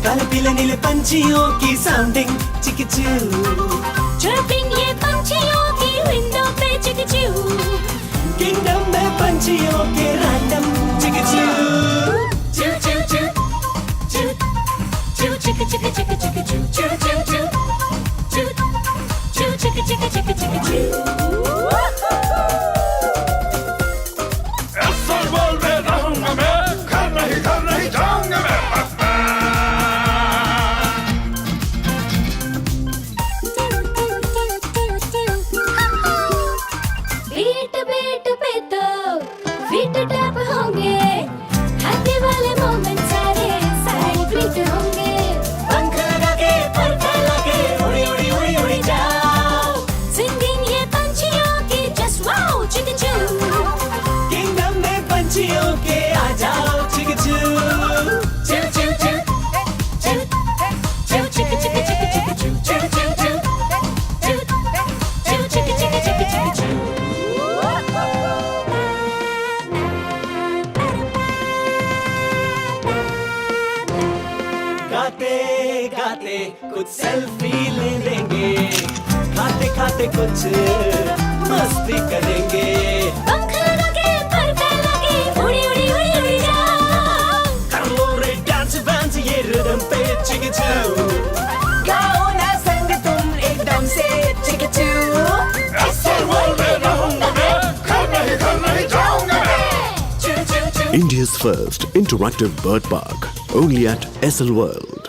काले पीले नीले पंछियों की साउंडिंग चिकचू, चर्पिंग ये पंछियों की विंडो पे चिकचू, किंगडम में पंछियों के रैंडम चिकचू, चू चू चू चू चू चिक चिक चिक चिक चू चू चू चू चू चू चिक चिक चिक चिक चू। असल बोल में रहूंगा मैं, घर नहीं जाऊंगा मैं। बीट बीट पे तो बीट टैप होंगे, हैप्पी वाले मोमेंट सारे साइड बीट होंगे। पंख लगा के पर फैला के उड़ी उड़ी उड़ी उड़ी जाओ, सिंगिंग ये पंछियों की जस्ट वाओ चिकचू, किंगडम में पंछियों के आ जाओ चिकचू, चू चू चू चू चू चिक चिक चिक चिक चू चू चू चू चू चू चिक चिक चिक चिक चू। गाते गाते कुछ सेल्फी ले लेंगे, खाते खाते कुछ मस्ती करेंगे, पंख लगे पर फैला के उड़ी उड़ी उड़ी उड़ी जाओ, कर लो रे डांस डांस ये रिदम पे चिकचू, गाओ ना संग तुम एकदम से चिकचू। असल बोल में रहूंगा मैं, घर नहीं जाऊंगा मैं। चू चू चू India's first interactive bird park, only at SL World.